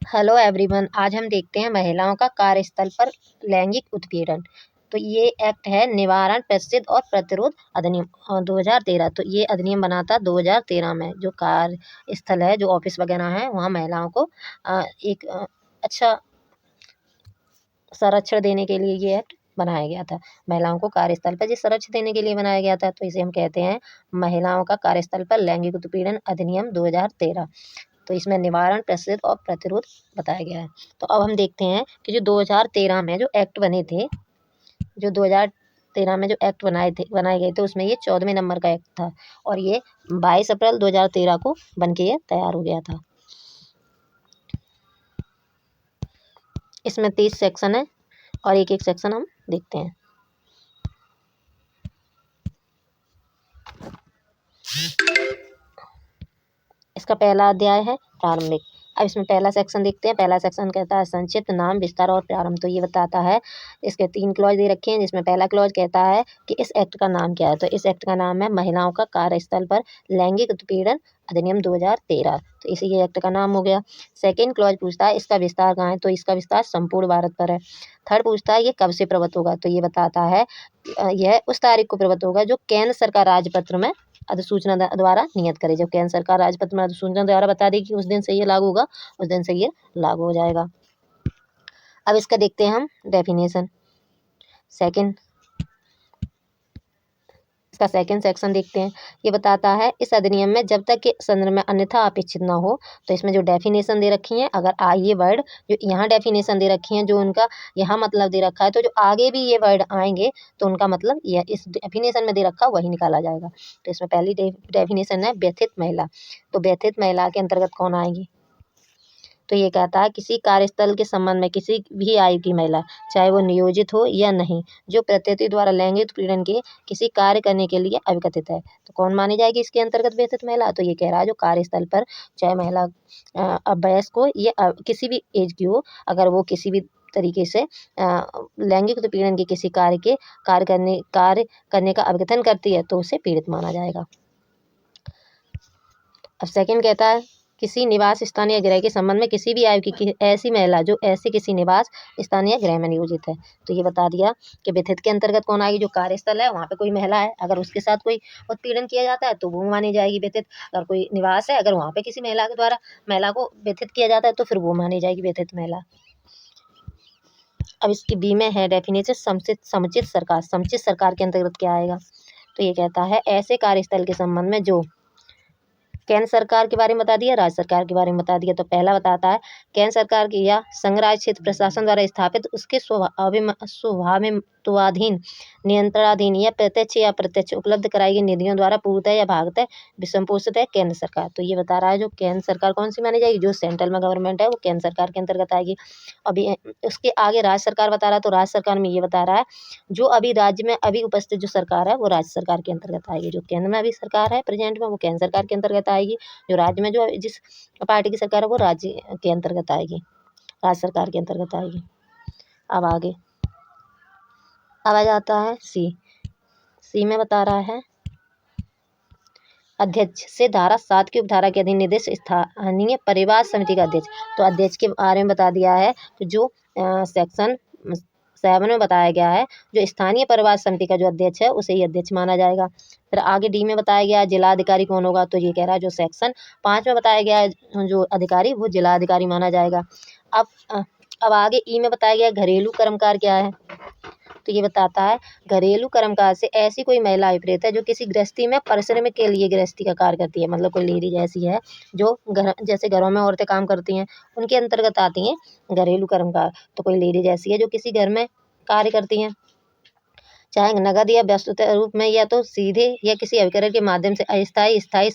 Hello everyone, आज हम देखते हैं महिलाओं का कार्यस्थल पर लैंगिक उत्पीड़न। तो ये एक्ट है निवारण, प्रतिषेध और प्रतिरोध अधिनियम 2013। तो ये अधिनियम बना था 2013 में। जो कार्यस्थल है, जो ऑफिस वगैरह है, वहाँ महिलाओं को एक अच्छा संरक्षण देने के लिए ये एक्ट बनाया गया था। महिलाओं को कार्यस्थल पर जिस संरक्षण देने के लिए बनाया गया था, तो इसे हम कहते हैं महिलाओं का कार्यस्थल पर लैंगिक उत्पीड़न अधिनियम 2013। तो इसमें निवारण, प्रतिषेध और प्रतिरोध बताया गया है। तो अब हम देखते हैं कि जो 2013 में जो एक्ट बने थे, जो 2013 में जो एक्ट बनाए गए थे, उसमें ये 14वें नंबर का एक्ट था और ये 22 अप्रैल 2013 को बन के ये तैयार हो गया था। इसमें 30 सेक्शन है और एक एक सेक्शन हम देखते हैं। इसका पहला अध्याय है प्रारंभिक। अब इसमें पहला सेक्शन देखते हैं। पहला सेक्शन कहता है संक्षिप्त, नाम, विस्तार और प्रारंभ। तो ये बताता है, इसके 3 क्लॉज दे रखे हैं, जिसमें पहला क्लॉज कहता है कि इस एक्ट का नाम क्या है। तो इस एक्ट का नाम है महिलाओं का कार्यस्थल पर लैंगिक उत्पीड़न अधिनियम 2013। तो इसे ये एक्ट का नाम हो गया। सेकेंड क्लॉज पूछता है इसका विस्तार कहाँ है। तो इसका विस्तार संपूर्ण भारत पर है। थर्ड पूछता है ये कब से प्रवृत्त होगा। तो ये बताता है यह उस तारीख को प्रवृत्त होगा जो केंद्र सरकार राजपत्र में अधिसूचना द्वारा नियत करे। जब केंद्र सरकार राजपत्र में अधिसूचना द्वारा बता देगी कि उस दिन से ये लागू होगा, उस दिन से ये लागू हो जाएगा। अब इसका देखते हैं हम डेफिनेशन। इसका सेकंड सेक्शन देखते हैं। ये बताता है इस अधिनियम में जब तक कि संदर्भ में अन्यथा अपेक्षित न हो। तो इसमें जो डेफिनेशन दे रखी है, अगर ये वर्ड जो यहाँ डेफिनेशन दे रखी है, जो उनका यहाँ मतलब दे रखा है, तो जो आगे भी ये वर्ड आएंगे तो उनका मतलब यह इस डेफिनेशन में दे रखा वही निकाला जाएगा। तो इसमें पहली डेफिनेशन है व्यथित महिला। तो व्यथित महिला के अंतर्गत कौन आएगी। तो ये कहता है किसी कार्यस्थल के संबंध में किसी भी आयु की महिला, चाहे वो नियोजित हो या नहीं, जो प्रत्येक द्वारा लैंगिक उत्पीड़न के किसी कार्य करने के लिए अविकथित है, तो कौन मानी जाएगी इसके अंतर्गत व्यथित महिला। तो ये कह रहा है जो कार्यस्थल पर चाहे महिला वयस्क हो या किसी भी एज की हो, अगर वो किसी भी तरीके से लैंगिक उत्पीड़न के किसी कार्य करने का अवगठन करती है, तो उसे पीड़ित माना जाएगा। अब सेकंड कहता है किसी निवास स्थान या गृह के संबंध में किसी भी आयु की ऐसी महिला जो ऐसे किसी निवास स्थान या गृह में नियोजित है। तो ये बता दिया कि व्यथित के अंतर्गत कौन आएगी। जो कार्यस्थल है वहाँ पे कोई महिला है, अगर उसके साथ कोई उत्पीड़न किया जाता है तो वो मानी जाएगी व्यथित। अगर कोई निवास है, अगर वहाँ पे किसी महिला के द्वारा महिला को व्यथित किया जाता है, तो फिर वो मानी जाएगी व्यथित महिला। अब इसकी बी में है डेफिनेशन समुचित सरकार। समुचित सरकार के अंतर्गत क्या आएगा। तो ये कहता है ऐसे कार्यस्थल के संबंध में जो केंद्र सरकार के बारे में बता दिया, राज्य सरकार के बारे में बता दिया। तो पहला बताता है केंद्र सरकार की या संघ राज्य क्षेत्र प्रशासन द्वारा स्थापित उसके स्वामित्वाधीन, नियंत्रणाधीन या प्रत्यक्ष या अप्रत्यक्ष उपलब्ध कराई गई निधियों द्वारा पूर्णतः या भागतः विषमपोषित है केंद्र सरकार। तो ये बता रहा है जो केंद्र सरकार कौन सी मानी जाएगी, जो सेंट्रल में गवर्नमेंट है वो केंद्र सरकार के अंतर्गत आएगी। अभी उसके आगे राज्य सरकार बता रहा है, तो राज्य सरकार में ये बता रहा है जो अभी राज्य में अभी उपस्थित जो सरकार है वो राज्य सरकार के अंतर्गत आएगी। जो केंद्र में अभी सरकार है प्रेजेंट में, वो केंद्र सरकार के अंतर्गत आएगी। जो राज्य में जो जिस पार्टी की सरकार है वो राज्य के अंतर्गत आएगी, राज्य सरकार के अंतर्गत आएगी। अब आगे अब आ जाता है सी में बता रहा है अध्यक्ष से धारा 7 की उपधारा के अधीन निर्दिष्ट स्थानीय परिवार समिति का अध्यक्ष। तो अध्यक्ष के बारे में बता दिया है। तो जो सेक्शन 7 में बताया गया है, जो स्थानीय परिवार समिति का जो अध्यक्ष है उसे ही अध्यक्ष माना जाएगा। फिर आगे डी में बताया गया है जिला अधिकारी कौन होगा। तो ये कह रहा है जो सेक्शन 5 में बताया गया है जो अधिकारी, वो जिला अधिकारी माना जाएगा। अब आगे ई में बताया गया घरेलू कर्मकार क्या है। तो ये बताता है घरेलू कर्मकार से ऐसी कोई महिला अभिप्रेत है जो किसी गृहस्थी में परिश्रम के लिए गृहस्थी का कार्य करती है। मतलब कोई लेडीज ऐसी है जो जैसे घरों में औरतें काम करती हैं, उनके अंतर्गत आती हैं घरेलू कर्मकार। तो कोई लेडीज ऐसी है जो किसी घर में कार्य करती हैं, चाहे नगद या व्यस्त रूप में, या तो सीधे या किसी अभिकरण के माध्यम से अस्थायी, स्थायी,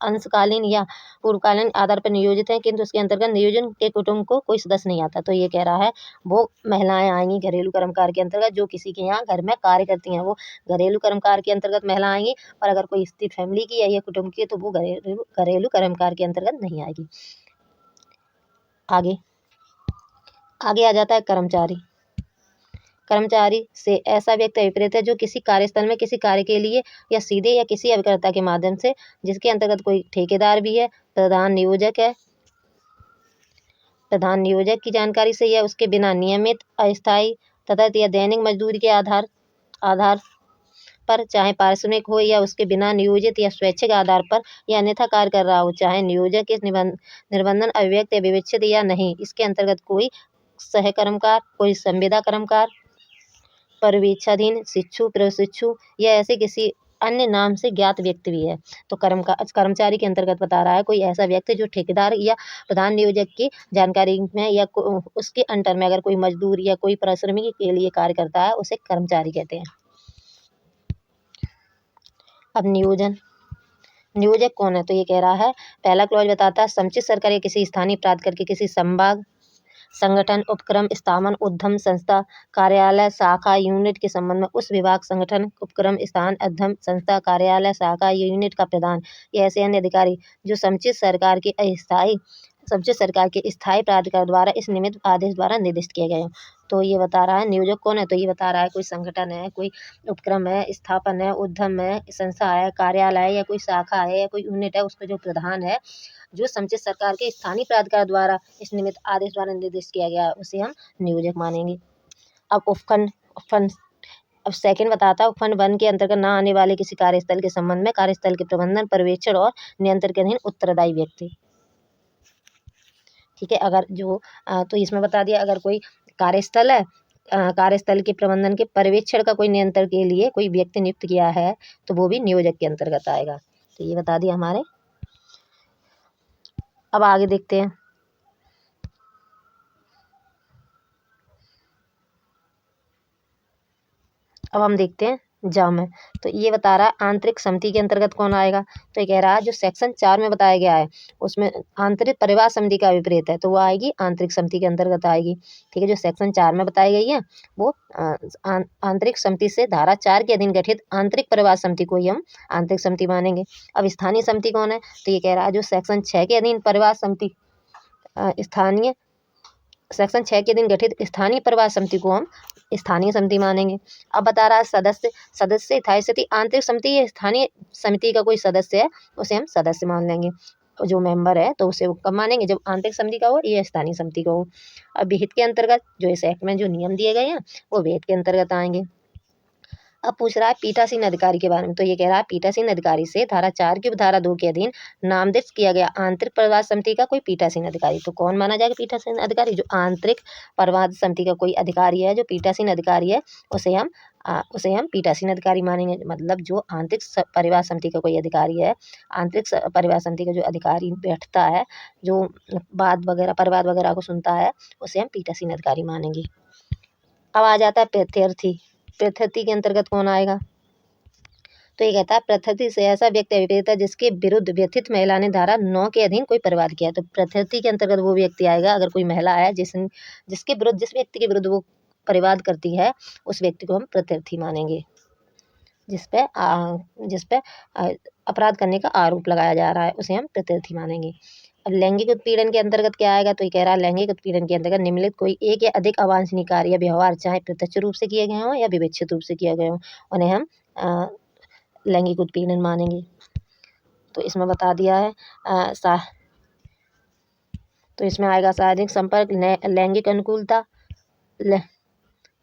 अंशकालीन या पूर्वकालीन आधार पर नियोजित है, किंतु उसके अंतर्गत नियोजन के कुटुंब को कोई सदस्य नहीं आता। तो ये कह रहा है वो महिलाएं आएंगी घरेलू कर्मकार के अंतर्गत जो किसी के यहाँ घर में कार्य करती हैं, वो घरेलू कर्मकार के अंतर्गत महिला आएंगी। और अगर कोई स्थिर फैमिली की है या कुटुंब की है, तो वो घरेलू कर्मकार के अंतर्गत नहीं आएगी। आगे आ जाता है कर्मचारी। कर्मचारी से ऐसा व्यक्ति अभिप्रेत है जो किसी कार्यस्थल में किसी कार्य के लिए या सीधे या किसी अभिकर्ता के माध्यम से, जिसके अंतर्गत कोई ठेकेदार भी है, प्रधान नियोजक है, प्रधान नियोजक की जानकारी से या उसके बिना नियमित, अस्थायी तथा या दैनिक मजदूरी के आधार पर, चाहे पारिश्रमिक हो या उसके बिना नियोजित या स्वैच्छिक आधार पर या अन्यथा कार्य कर रहा हो, चाहे नियोजक के निर्बंधन अभिव्यक्त या विवेचित या नहीं, इसके अंतर्गत कोई सहकर्मकार, कोई संविदा कर्मकार, पर्यवेक्षाधीन, शिक्षु, प्रशिक्षु या ऐसे किसी अन्य नाम से ज्ञात व्यक्ति भी है। तो कर्मचारी के अंतर्गत बता रहा है कोई ऐसा व्यक्ति जो ठेकेदार या प्रधान नियोजक की जानकारी में या उसके अंडर में अगर कोई मजदूर या कोई पारिश्रमिक के लिए कार्य करता है, उसे कर्मचारी कहते हैं। अब नियोजक कौन है? तो ये कह रहा है, पहला क्लॉज बताता है समुचित सरकार या किसी स्थानीय प्राप्त करके किसी संभाग, संगठन, उपक्रम, स्थापना, उद्यम, संस्था, कार्यालय, शाखा, यूनिट के संबंध में उस विभाग, संगठन, उपक्रम, स्थान, उद्यम, संस्था, कार्यालय, शाखा, यूनिट का प्रधान या ऐसे अन्य अधिकारी जो समुचित सरकार के स्थायी प्राधिकार द्वारा इस निमित्त आदेश द्वारा निर्दिष्ट किए गए हैं। तो ये बता रहा है नियोजक कौन है? तो ये बता रहा है कोई संगठन है, कोई उपक्रम है, स्थापन है, उद्यम है, संस्था है, कार्यालय है या कोई शाखा है या कोई यूनिट है, उसका जो प्रधान है, जो समुचित सरकार के स्थानीय प्राधिकार द्वारा इस निमित्त आदेश द्वारा निर्दिष्ट किया गया, उसे हम नियोजक मानेंगे। अब सेकंड बताता है उपखंड 1 के अंतर्गत न आने वाले किसी कार्यस्थल के संबंध में कार्यस्थल के प्रबंधन, पर्यवेक्षण और नियंत्रण के अधीन उत्तरदायी व्यक्ति। ठीक है, अगर जो तो इसमें बता दिया अगर कोई कार्यस्थल है, कार्यस्थल के प्रबंधन के पर्यवेक्षण का कोई नियंत्रण के लिए कोई व्यक्ति नियुक्त किया है, तो वो भी नियोजक के अंतर्गत आएगा। तो ये बता दिया हमारे। अब आगे देखते हैं। अब हम देखते हैं में। तो ये बता रहा है आंतरिक समिति के अंतर्गत कौन आएगा? तो ये कह रहा है जो सेक्शन 4 में बताया गया है उसमें आंतरिक परिवार समिति का विपरीत है, तो वो आएगी आंतरिक समिति के अंतर्गत आएगी। ठीक है, जो सेक्शन 4 में बताई गई है वो आंतरिक समिति से धारा 4 के अधीन गठित आंतरिक परिवार समिति को ही हम आंतरिक समिति मानेंगे। अब स्थानीय समिति कौन है? तो ये कह रहा है जो सेक्शन 6 के अधीन परिवार समिति सेक्शन 6 के अधीन गठित स्थानीय परिवार समिति को हम स्थानीय समिति मानेंगे। अब बता रहा है सदस्य स्थायी समिति आंतरिक समिति या स्थानीय समिति का कोई सदस्य है, उसे हम सदस्य मान लेंगे। जो मेंबर है तो उसे कब मानेंगे? जब आंतरिक समिति का हो या स्थानीय समिति का हो। अब विहित के अंतर्गत जो इस एक्ट में जो नियम दिए गए हैं वो विहित के अंतर्गत आएंगे। अब पूछ रहा है पीठासीन अधिकारी के बारे में। तो ये कह रहा है पीठासीन अधिकारी से धारा 4 की धारा 2 के अधीन नामनिर्देशित किया गया आंतरिक परिवार समिति का कोई पीठासीन अधिकारी। तो कौन माना जाएगा पीठासीन अधिकारी? जो आंतरिक परिवार समिति का कोई अधिकारी है, जो पीठासीन अधिकारी है, उसे हम पीठासीन अधिकारी मानेंगे। मतलब जो आंतरिक परिवार समिति का कोई अधिकारी है, आंतरिक परिवार समिति का जो अधिकारी बैठता है, जो परिवाद वगैरह को सुनता है, उसे हम पीठासीन अधिकारी मानेंगे। अब आ जाता है प्रत्यर्थी के अंतर्गत कौन आएगा? तो ये कहता है प्रत्यर्थी से ऐसा व्यक्ति अभिप्रेत है जिसके विरुद्ध व्यथित महिला ने धारा 9 के अधीन कोई परिवाद किया। तो प्रत्यर्थी के अंतर्गत वो व्यक्ति आएगा अगर कोई महिला है जिस व्यक्ति के विरुद्ध वो परिवाद करती है, उस व्यक्ति को हम प्रत्यर्थी मानेंगे, जिस पे अपराध करने का आरोप लगाया जा रहा है, उसे हम प्रत्यर्थी मानेंगे। अब लैंगिक उत्पीड़न के अंतर्गत क्या आएगा? तो ये कह रहा है लैंगिक उत्पीड़न के अंतर्गत निम्नलिखित कोई एक या अधिक अवांछनीय कार्य या व्यवहार चाहे प्रत्यक्ष रूप से किए गए हों या विवेचित रूप से किए गए हों, उन्हें हम लैंगिक उत्पीड़न मानेंगे। तो इसमें बता दिया है तो इसमें आएगा सार्वजनिक संपर्क, लैंगिक अनुकूलता,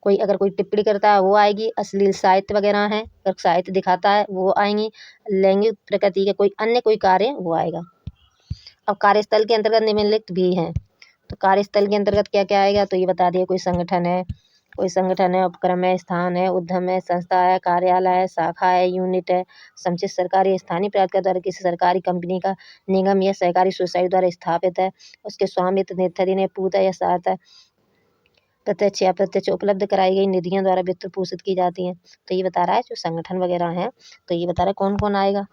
अगर कोई टिप्पणी करता है वो आएगी, अश्लील साहित्य वगैरह है, अगर साहित्य दिखाता है वो आएंगी, लैंगिक प्रकृति के कोई कार्य वो आएगा। अब कार्यस्थल के अंतर्गत निम्नलिखित भी हैं। तो कार्यस्थल के अंतर्गत क्या क्या आएगा? तो ये बता दिया कोई संगठन है, उपक्रम है, स्थान है, उद्यम है, संस्था है, कार्यालय है, शाखा है, यूनिट है, समुचित सरकारी स्थानीय प्राधिकार द्वारा किसी सरकारी कंपनी का, निगम या सहकारी सोसाइटी द्वारा स्थापित है, उसके स्वामित्व निधि पूत है या सहायता प्रत्यक्ष या अप्रत्यक्ष उपलब्ध कराई गई निधियों द्वारा वित्त पोषित की जाती हैं। तो ये बता रहा है जो संगठन वगैरह हैं। तो ये बता रहा है कौन कौन आएगा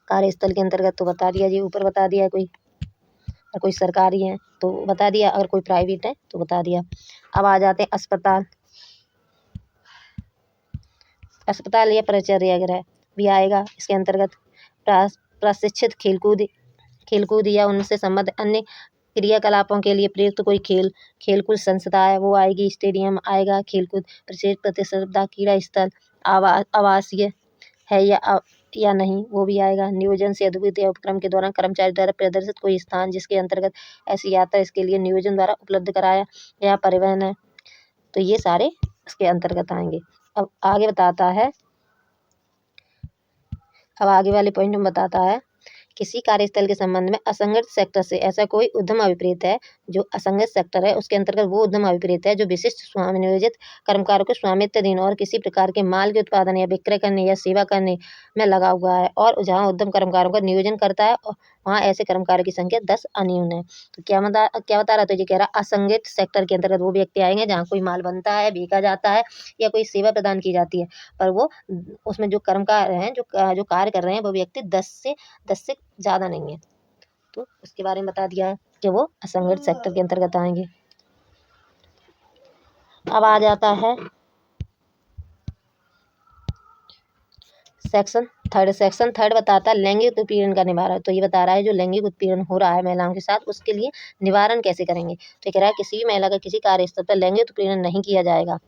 कार्यस्थल के अंतर्गत। तो बता दिया जी, ऊपर बता दिया कोई सरकारी है तो बता दिया, अगर कोई प्राइवेट है तो बता दिया। अब आ जाते हैं अस्पताल या परिचर्या गृह भी आएगा इसके अंतर्गत। प्रशिक्षित खेलकूद या उनसे संबद्ध अन्य क्रियाकलापों के लिए प्रयुक्त कोई खेलकूद संस्था है वो आएगी, स्टेडियम आएगा, खेलकूद प्रतिस्पर्धा क्रीड़ा स्थल आवासीय है या नहीं वो भी आएगा। नियोजन से अद्वितीय उपक्रम के दौरान कर्मचारी द्वारा प्रदर्शित कोई स्थान जिसके अंतर्गत ऐसी यात्रा इसके लिए नियोजन द्वारा उपलब्ध कराया या परिवहन है, तो ये सारे इसके अंतर्गत आएंगे। अब आगे वाले पॉइंट में बताता है किसी कार्यस्थल के संबंध में असंगठित सेक्टर से ऐसा कोई उद्यम अभिप्रेत है जो असंगठित सेक्टर है, उसके अंतर्गत वो उद्यम अभिप्रेत है जो विशिष्ट स्वामी नियोजित कर्मकारों को स्वामित्वाधीन और किसी प्रकार के माल के उत्पादन या विक्रय करने या सेवा करने में लगा हुआ है, और जहाँ उद्यम कर्मकारों का नियोजन करता है वहाँ ऐसे कर्मकारों की संख्या 10 अन्यून है। तो क्या बता रहा, तो ये कह रहा असंगठित सेक्टर के अंतर्गत वो व्यक्ति आएंगे जहाँ कोई माल बनता है, बेचा जाता है या कोई सेवा प्रदान की जाती है, पर वो उसमें जो कर्मकार हैं जो कार्य कर रहे हैं वो व्यक्ति 10 से ज़्यादा नहीं है। तो उसके बारे में बता दिया है कि वो असंगठित सेक्टर के अंतर्गत आएंगे। अब आ जाता है सेक्शन थर्ड बताता है लैंगिक उत्पीड़न का निवारण। तो ये बता रहा है जो लैंगिक उत्पीड़न हो रहा है महिलाओं के साथ उसके लिए निवारण कैसे करेंगे। तो कह रहा है किसी भी महिला का किसी कार्यस्थल पर लैंगिक उत्पीड़न नहीं किया जाएगा।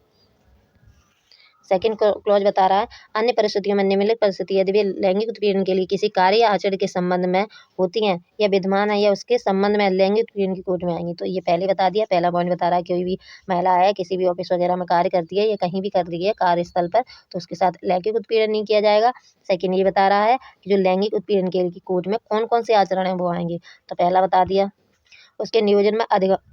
सेकंड क्लॉज बता रहा है अन्य परिस्थितियों में निम्नलिखित परिस्थिति यदि वे लैंगिक उत्पीड़न के लिए किसी कार्य या आचरण के संबंध में होती हैं या विद्यमान है या उसके संबंध में लैंगिक उत्पीड़न की कोर्ट में आएंगी। तो ये पहले बता दिया, पहला पॉइंट बता रहा है कोई भी महिला है किसी भी ऑफिस वगैरह में कार्य करती है या कहीं भी कर रही है कार्यस्थल पर तो उसके साथ लैंगिक उत्पीड़न नहीं किया जाएगा। सेकेंड ये बता रहा है कि जो लैंगिक उत्पीड़न के कोर्ट में कौन कौन से आचरण है वो आएंगे। तो पहला बता दिया उसके नियोजन में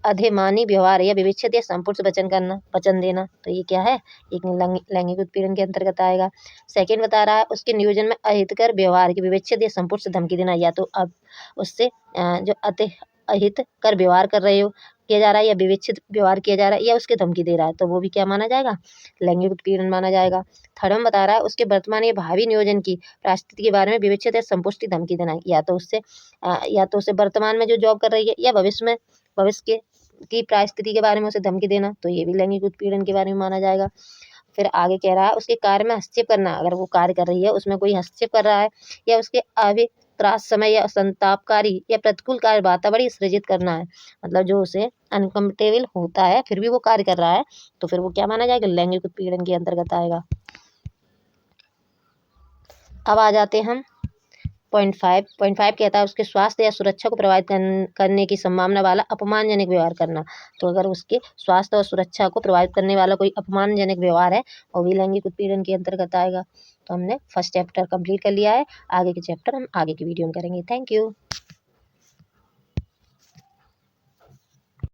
अधिमानी व्यवहार या विविच्छेद या संपूर्ण वचन देना। तो ये क्या है, एक लैंगिक उत्पीड़न के अंतर्गत आएगा। सेकंड बता रहा है उसके नियोजन में अहितकर व्यवहार की विविच्छेद या संपूर्ण से धमकी देना, या तो अब उससे जो अहित कर व्यवहार कर रहे हो किया जा रहा है या विविच्छेद व्यवहार किया जा रहा है या उसके धमकी दे रहा है तो वो भी क्या माना जाएगा, लैंगिक उत्पीड़न माना जाएगा। थर्ड में बता रहा है उसके वर्तमान या भावी नियोजन की परिस्थिति के बारे में विविच्छेद या संपुष्टि धमकी देना, या तो उससे वर्तमान में जो जॉब कर रही है या भविष्य की परिस्थिति के बारे में उसे धमकी देना, तो ये भी लैंगिक उत्पीड़न के बारे में माना जाएगा। फिर आगे कह रहा है उसके कार्य में हस्तक्षेप करना, अगर वो कार्य कर रही है उसमें कोई हस्तक्षेप कर रहा है या उसके त्रास समय या संतापकारी या प्रतिकूल कार्य वातावरण सृजित करना है, मतलब जो उसे अनकम्फर्टेबल होता है फिर भी वो कार्य कर रहा है तो फिर वो क्या माना जाएगा, लैंगिक उत्पीड़न के अंतर्गत आएगा। अब आ जाते हम पॉइंट 5 कहता है उसके स्वास्थ्य या सुरक्षा को प्रभावित करने की संभावना वाला अपमानजनक व्यवहार करना। तो अगर उसके स्वास्थ्य और सुरक्षा को प्रभावित करने वाला कोई अपमानजनक व्यवहार है वो भी लैंगिक उत्पीड़न के अंतर्गत आएगा। तो हमने फर्स्ट चैप्टर कंप्लीट कर लिया है, आगे के चैप्टर हम आगे की वीडियो में करेंगे। Thank you.